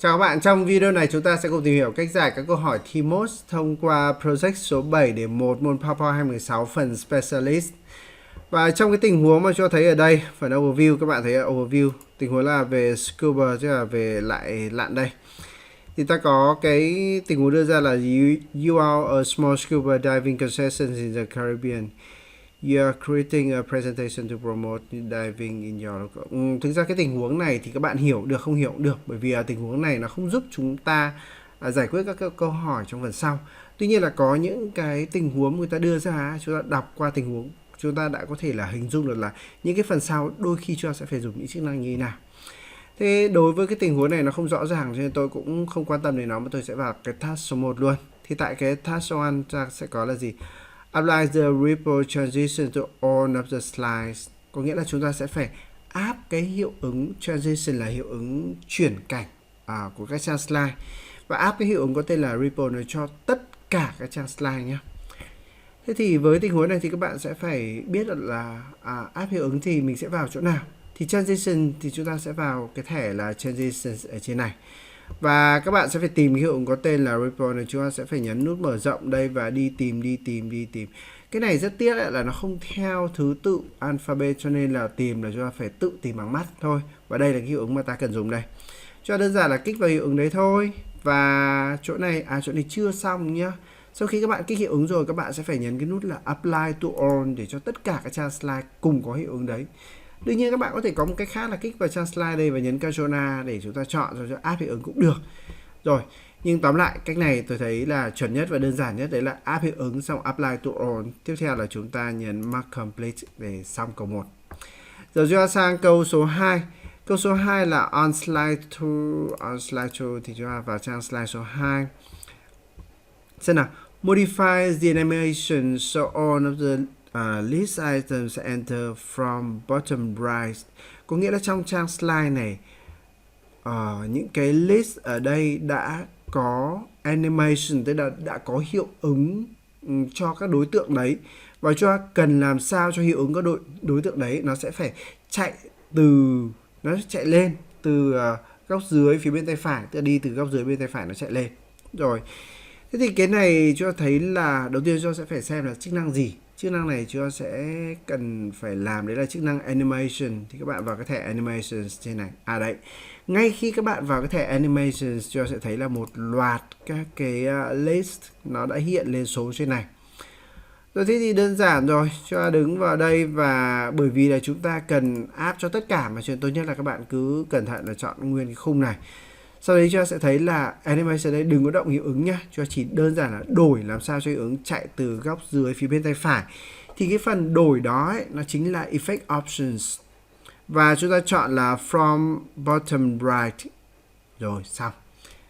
Chào các bạn, trong video này chúng ta sẽ cùng tìm hiểu cách giải các câu hỏi thi MOS thông qua project số 7 để 1 môn PowerPoint 2016 phần Specialist. Và trong cái tình huống mà cho thấy ở đây, phần overview, các bạn thấy overview, tình huống là về scuba, tức là về lại lặn đây. Thì ta có cái tình huống đưa ra là you are a small scuba diving concession in the Caribbean. You are creating a presentation to promote diving in your local. Thực ra cái tình huống này thì các bạn hiểu được không hiểu được, bởi vì tình huống này nó không giúp chúng ta giải quyết các câu hỏi trong phần sau. Tuy nhiên là có những cái tình huống người ta đưa ra, chúng ta đọc qua tình huống, chúng ta đã có thể là hình dung được là những cái phần sau đôi khi chúng ta sẽ phải dùng những chức năng như thế nào. Thế đối với cái tình huống này nó không rõ ràng cho nên tôi cũng không quan tâm đến nó, mà tôi sẽ vào cái task số 1 luôn. Thì tại cái task số 1 ta sẽ có là gì? Apply the ripple transition to all of the slides. Có nghĩa là chúng ta sẽ phải áp cái hiệu ứng transition là hiệu ứng chuyển cảnh của các trang slide. Và áp cái hiệu ứng có tên là ripple này cho tất cả các trang slide nhé. Thế thì với tình huống này thì các bạn sẽ phải biết được là áp hiệu ứng thì mình sẽ vào chỗ nào. Thì transition thì chúng ta sẽ vào cái thẻ là transition ở trên này. Và các bạn sẽ phải tìm cái hiệu ứng có tên là ripple này, chúng ta sẽ phải nhấn nút mở rộng đây và đi tìm. Cái này rất tiếc là nó không theo thứ tự alphabet, cho nên là tìm là chúng ta phải tự tìm bằng mắt thôi. Và đây là cái hiệu ứng mà ta cần dùng đây. Cho đơn giản là kích vào hiệu ứng đấy thôi. Và chỗ này chưa xong nhá. Sau khi các bạn kích hiệu ứng rồi, các bạn sẽ phải nhấn cái nút là apply to all để cho tất cả các trang slide cùng có hiệu ứng đấy. Đương nhiên các bạn có thể có một cách khác là kích vào trang slide đây và nhấn Ctrl A để chúng ta chọn rồi cho áp hiệu ứng cũng được. Rồi, nhưng tóm lại cách này tôi thấy là chuẩn nhất và đơn giản nhất, đấy là áp hiệu ứng xong apply to all. Tiếp theo là chúng ta nhấn mark complete để xong câu 1. Giờ chúng ta sang câu số 2. Câu số 2 là on slide 2 thì chúng ta vào trang slide số 2. Xem nào, modify the animation so all of the list items enter from bottom right. Có nghĩa là trong trang slide này những cái list ở đây đã có animation, tức là đã có hiệu ứng cho các đối tượng đấy. Và cho cần làm sao cho hiệu ứng các đối tượng đấy nó sẽ phải chạy lên từ góc dưới phía bên tay phải, tức là đi từ góc dưới bên tay phải nó chạy lên. Rồi. Thế thì cái này cho thấy là đầu tiên chúng ta sẽ phải xem là chức năng gì. Chức năng này chúng ta sẽ cần phải làm, đấy là chức năng animation. Thì các bạn vào cái thẻ animation trên này. Đấy. Ngay khi các bạn vào cái thẻ animation, chúng ta sẽ thấy là một loạt các cái list nó đã hiện lên số trên này. Rồi thế thì đơn giản rồi, cho ta đứng vào đây và bởi vì là chúng ta cần áp cho tất cả, mà chuyện tốt nhất là các bạn cứ cẩn thận là chọn nguyên cái khung này. Sau đấy chúng ta sẽ thấy là animation đây đừng có động hiệu ứng nhá, cho chỉ đơn giản là đổi làm sao cho hiệu ứng chạy từ góc dưới phía bên tay phải. Thì cái phần đổi đó ấy, nó chính là effect options. Và chúng ta chọn là from bottom right. Rồi xong.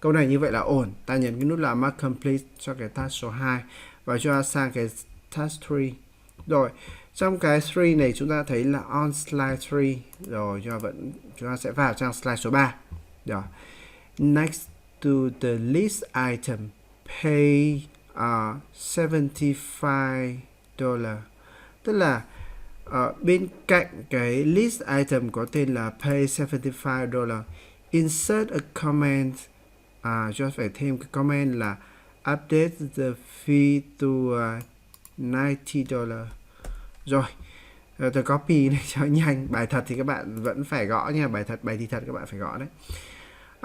Câu này như vậy là ổn. Ta nhấn cái nút là mark complete cho cái task số 2 và cho ta sang cái task 3. Rồi, trong cái 3 này chúng ta thấy là on slide 3. Rồi chúng ta sẽ vào trang slide số 3. Rồi. Next to the list item, pay $75. Tức là bên cạnh cái list item có tên là pay $75, insert a comment. Cho phải thêm cái comment là update the fee to $90. Rồi, tôi copy này cho nhanh. Bài thật thì các bạn vẫn phải gõ nha. Bài thi thật các bạn phải gõ đấy.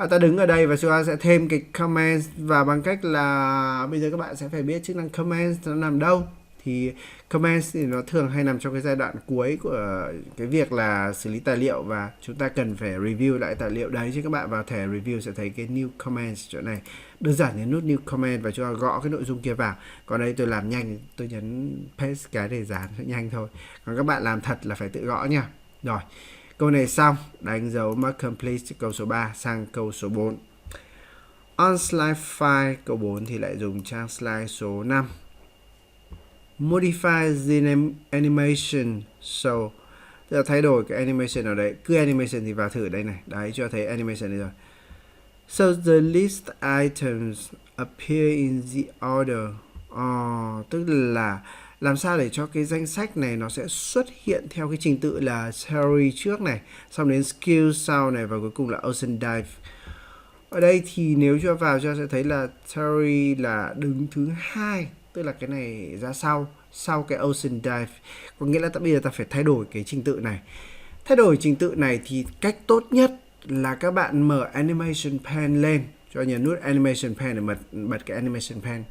Ta đứng ở đây và chúng ta sẽ thêm cái comment, và bằng cách là bây giờ các bạn sẽ phải biết chức năng comment nó nằm đâu. Thì comment thì nó thường hay nằm trong cái giai đoạn cuối của cái việc là xử lý tài liệu, và chúng ta cần phải review lại tài liệu đấy. Chứ các bạn vào thẻ review sẽ thấy cái new comments chỗ này. Đơn giản nhấn nút new comment và chúng ta gõ cái nội dung kia vào. Còn đây tôi làm nhanh, tôi nhấn paste cái để dán sẽ nhanh thôi. Còn các bạn làm thật là phải tự gõ nha. Rồi. Câu này xong, đánh dấu mark complete câu số 3 sang câu số 4. On slide 5, câu 4 thì lại dùng trang slide số 5. Modify the animation so, tức là thay đổi cái animation ở đây. Cứ animation thì vào thử đây này. Đấy, cho thấy animation đây rồi. So the list items appear in the order. Tức là làm sao để cho cái danh sách này nó sẽ xuất hiện theo cái trình tự là salary trước này, xong đến skill sau này, và cuối cùng là ocean dive. Ở đây thì nếu cho vào cho sẽ thấy là theory là đứng thứ 2, tức là cái này ra sau cái ocean dive. Có nghĩa là bây giờ ta phải thay đổi cái trình tự này. Thay đổi trình tự này thì cách tốt nhất là các bạn mở animation pen lên, cho nhấn nút animation pen để bật cái animation pen.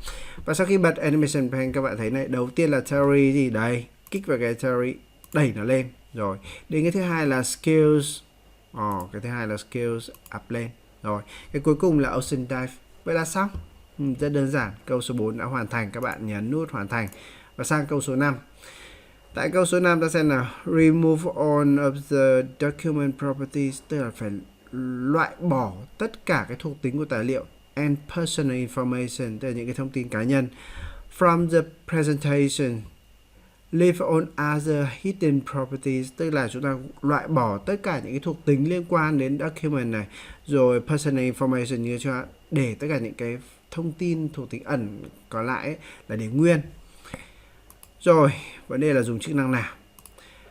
Và sau khi bật animation pen các bạn thấy này, đầu tiên là theory gì đây, kích vào cái theory, đẩy nó lên. Rồi, đến cái thứ hai là skills. Cái thứ hai là skills up lên. Rồi, cái cuối cùng là ocean dive. Vậy là xong. Rất đơn giản. Câu số 4 đã hoàn thành, các bạn nhấn nút hoàn thành. Và sang câu số 5. Tại câu số 5 ta xem nào, remove all of the document properties, tức là phải loại bỏ tất cả cái thuộc tính của tài liệu, and personal information, tức là những cái thông tin cá nhân, from the presentation. Leave on other hidden properties, tức là chúng ta loại bỏ tất cả những cái thuộc tính liên quan đến document này, rồi personal information như cho để tất cả những cái thông tin thuộc tính ẩn còn lại ấy, là để nguyên. Rồi, vấn đề là dùng chức năng nào.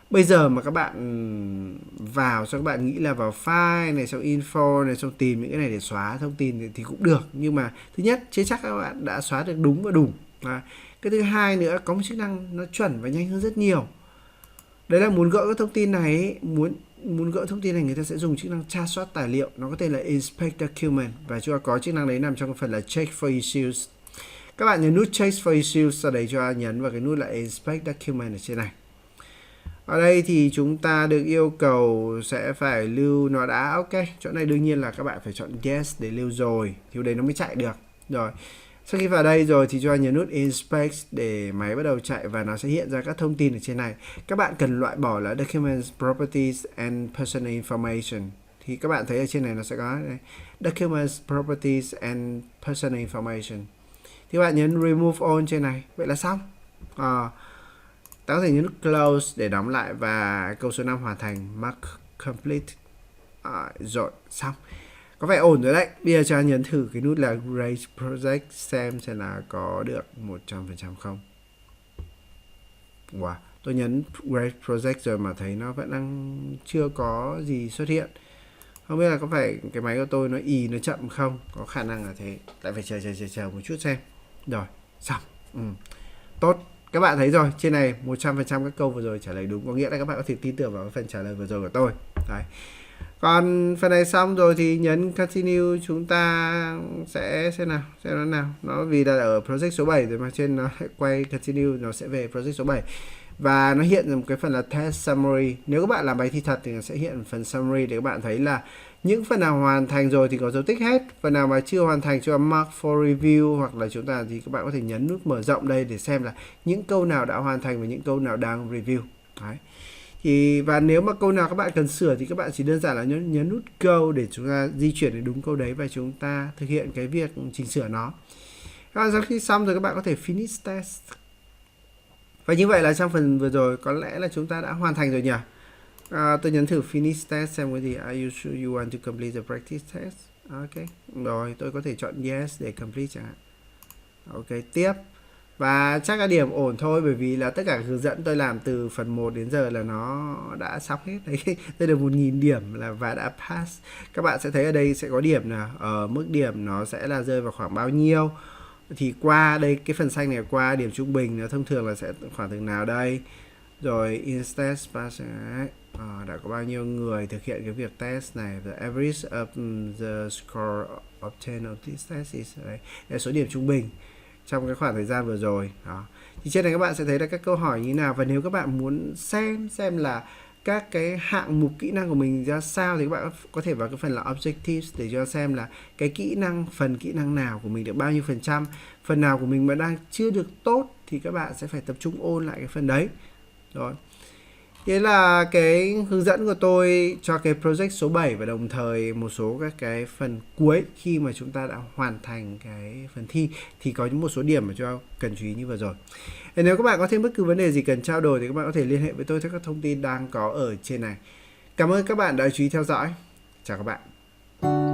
Bây giờ mà các bạn vào, xong các bạn nghĩ là vào file này, xong info này, xong tìm những cái này để xóa thông tin thì cũng được. Nhưng mà thứ nhất, chưa chắc các bạn đã xóa được đúng và đủ. Cái thứ hai nữa, có một chức năng nó chuẩn và nhanh hơn rất nhiều. Đấy là muốn gỡ các thông tin này ấy, muốn gỡ thông tin này người ta sẽ dùng chức năng tra soát tài liệu, nó có tên là inspect document, và chúng ta có chức năng đấy nằm trong cái phần là check for issues. Các bạn nhấn nút check for issues, sau đấy cho nhấn vào cái nút là inspect document ở trên này. Ở đây thì chúng ta được yêu cầu sẽ phải lưu nó đã, ok, chỗ này đương nhiên là các bạn phải chọn yes để lưu rồi, thì đây nó mới chạy được. Rồi, sau khi vào đây rồi thì cho nhấn nút inspect để máy bắt đầu chạy và nó sẽ hiện ra các thông tin ở trên này. Các bạn cần loại bỏ là documents properties and personal information. Thì các bạn thấy ở trên này nó sẽ có này, documents properties and personal information. Thì các bạn nhấn remove all trên này, vậy là xong. Ta có thể nhấn nút close để đóng lại và câu số 5 hoàn thành, mark complete. Rồi, xong. Có vẻ ổn rồi đấy. Bây giờ cho nhấn thử cái nút là Grade Project xem là có được 100% không. Wow, tôi nhấn Grade Project rồi mà thấy nó vẫn đang chưa có gì xuất hiện. Không biết là có phải cái máy của tôi nó chậm không? Có khả năng là thế. Lại phải chờ một chút xem. Rồi, xong. Tốt. Các bạn thấy rồi, trên này 100% các câu vừa rồi trả lời đúng, có nghĩa là các bạn có thể tin tưởng vào cái phần trả lời vừa rồi của tôi. Đấy. Còn phần này xong rồi thì nhấn continue, chúng ta sẽ xem nó nào. Nó vì là ở project số 7 rồi mà trên nó quay continue, nó sẽ về project số 7. Và nó hiện ra một cái phần là test summary. Nếu các bạn làm bài thi thật thì nó sẽ hiện phần summary để các bạn thấy là những phần nào hoàn thành rồi thì có dấu tích hết, phần nào mà chưa hoàn thành cho mark for review, hoặc là chúng ta thì các bạn có thể nhấn nút mở rộng đây để xem là những câu nào đã hoàn thành và những câu nào đang review. Đấy. Và nếu mà câu nào các bạn cần sửa thì các bạn chỉ đơn giản là nhấn nút go để chúng ta di chuyển đến đúng câu đấy và chúng ta thực hiện cái việc chỉnh sửa nó. Sau khi xong rồi các bạn có thể finish test. Và như vậy là trong phần vừa rồi có lẽ là chúng ta đã hoàn thành rồi nhỉ. Tôi nhấn thử finish test xem cái gì. Are you sure you want to complete the practice test? Ok. Rồi, tôi có thể chọn yes để complete chẳng hạn. Ok, tiếp. Và chắc là điểm ổn thôi, bởi vì là tất cả hướng dẫn tôi làm từ phần 1 đến giờ là nó đã xong hết. Đấy, tôi được 1.000 điểm là và đã pass. Các bạn sẽ thấy ở đây sẽ có điểm nào, ở mức điểm nó sẽ là rơi vào khoảng bao nhiêu. Thì qua đây cái phần xanh này qua điểm trung bình nó thông thường là sẽ khoảng từ nào đây. Rồi instead pass đã có bao nhiêu người thực hiện cái việc test này. The average of the score obtained of this test is đấy, là số điểm trung bình trong cái khoảng thời gian vừa rồi. Đó. Thì trên này các bạn sẽ thấy là các câu hỏi như thế nào, và nếu các bạn muốn xem là các cái hạng mục kỹ năng của mình ra sao thì các bạn có thể vào cái phần là objectives để cho xem là cái phần kỹ năng nào của mình được bao nhiêu %, phần nào của mình mà đang chưa được tốt thì các bạn sẽ phải tập trung ôn lại cái phần đấy. Rồi. Thế là cái hướng dẫn của tôi cho cái project số 7 và đồng thời một số các cái phần cuối khi mà chúng ta đã hoàn thành cái phần thi thì có những một số điểm mà cho cần chú ý như vừa rồi. Nếu các bạn có thêm bất cứ vấn đề gì cần trao đổi thì các bạn có thể liên hệ với tôi theo các thông tin đang có ở trên này. Cảm ơn các bạn đã chú ý theo dõi. Chào các bạn.